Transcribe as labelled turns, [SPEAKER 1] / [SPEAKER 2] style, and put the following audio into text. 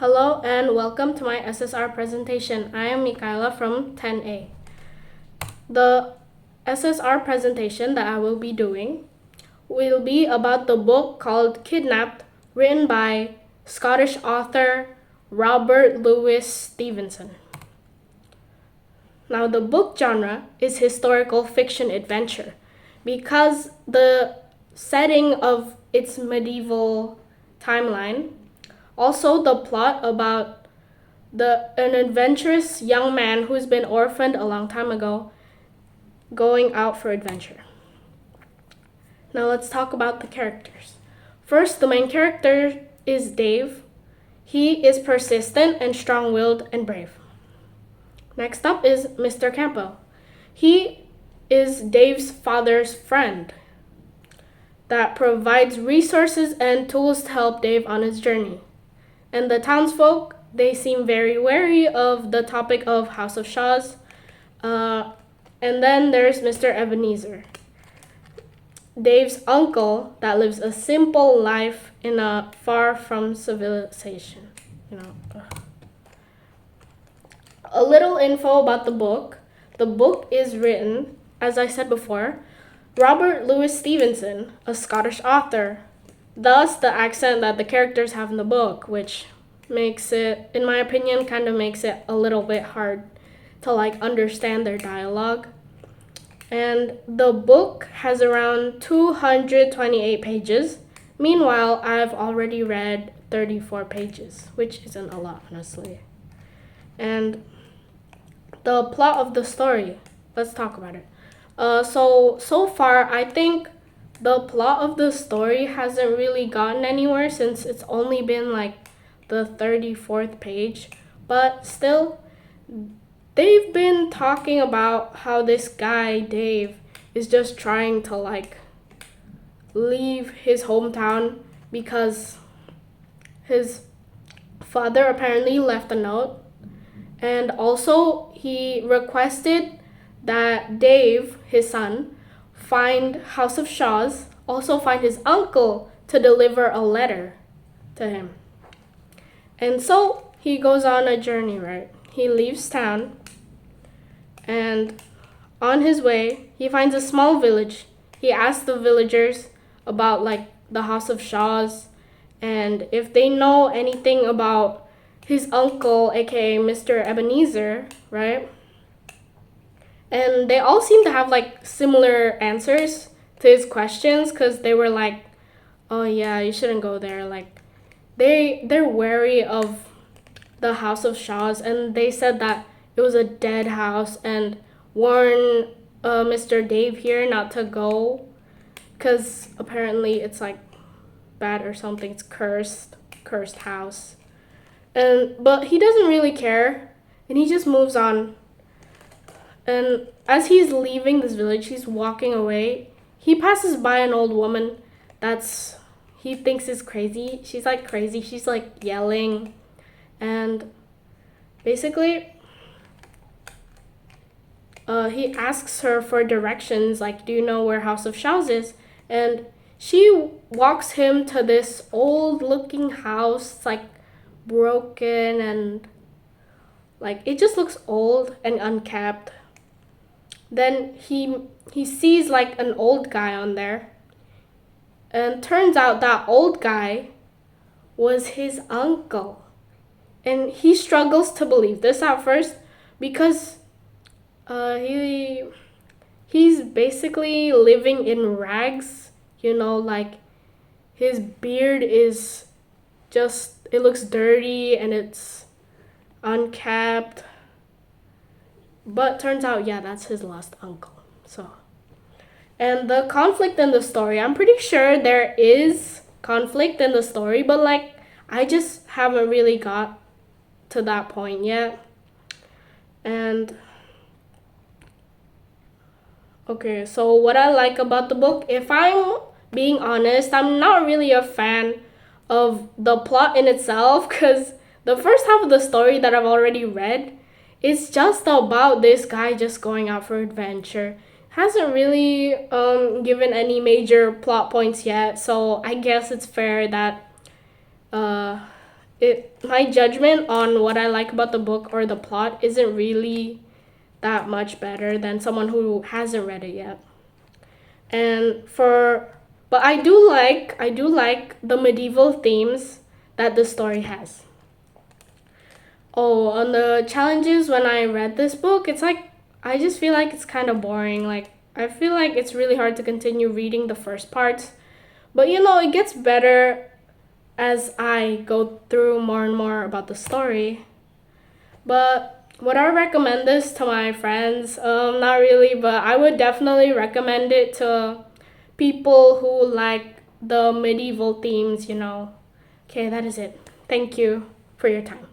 [SPEAKER 1] Hello and welcome to my SSR presentation. I am Michaella from 10A. The SSR presentation that I will be doing will be about the book called Kidnapped, written by Scottish author Robert Louis Stevenson. Now, the book genre is historical fiction adventure because the setting of its medieval timeline, also the plot about an adventurous young man who's been orphaned a long time ago going out for adventure. Now let's talk about the characters. First, the main character is Dave. He is persistent and strong-willed and brave. Next up is Mr. Campbell. He is Dave's father's friend that provides resources and tools to help Dave on his journey. And the townsfolk, they seem very wary of the topic of House of Shaws. And then there's Mr. Ebenezer, Dave's uncle that lives a simple life in a far from civilization. A little info about the book. The book is written, as I said before, Robert Louis Stevenson, a Scottish author. Thus, the accent that the characters have in the book, which makes it, in my opinion, kind of makes it a little bit hard to understand their dialogue. And the book has around 228 pages. Meanwhile, I've already read 34 pages, which isn't a lot, honestly. And the plot of the story, let's talk about it. So far, I think the plot of the story hasn't really gotten anywhere since it's only been the 34th page. But still, they've been talking about how this guy, Dave, is just trying to leave his hometown because his father apparently left a note. And also, he requested that Dave, his son, find House of Shaws, also find his uncle to deliver a letter to him. And so he goes on a journey, right? He leaves town, and on his way, he finds a small village. He asks the villagers about the House of Shaws and if they know anything about his uncle, aka Mr. Ebenezer, right? And they all seem to have similar answers to his questions because they were like, oh yeah, you shouldn't go there. They're wary of the House of Shaws, and they said that it was a dead house and warn Mr. Dave here not to go because apparently it's bad or something. It's cursed house. But he doesn't really care, and he just moves on. And as he's leaving this village, he's walking away. He passes by an old woman he thinks is crazy. She's crazy. She's yelling. And basically, he asks her for directions, do you know where House of Shaws is? And she walks him to this old looking house, broken and it just looks old and unkept. Then he sees an old guy on there, and turns out that old guy was his uncle. And he struggles to believe this at first because he's basically living in rags, his beard is just, it looks dirty and it's unkept. But turns out, yeah, that's his lost uncle. And the conflict in the story, I'm pretty sure there is conflict in the story, but I just haven't really got to that point yet. And okay, so what I like about the book, if I'm being honest, I'm not really a fan of the plot in itself because the first half of the story that I've already read, it's just about this guy just going out for adventure. Hasn't really given any major plot points yet, so I guess it's fair that my judgment on what I like about the book or the plot isn't really that much better than someone who hasn't read it yet. But I do like the medieval themes that the story has. Oh, on the challenges when I read this book, it's like I just feel like it's kind of boring. Like I feel like it's really hard to continue reading the first parts. But it gets better as I go through more and more about the story. But would I recommend this to my friends? Not really, but I would definitely recommend it to people who like the medieval themes. Okay, that is it. Thank you for your time.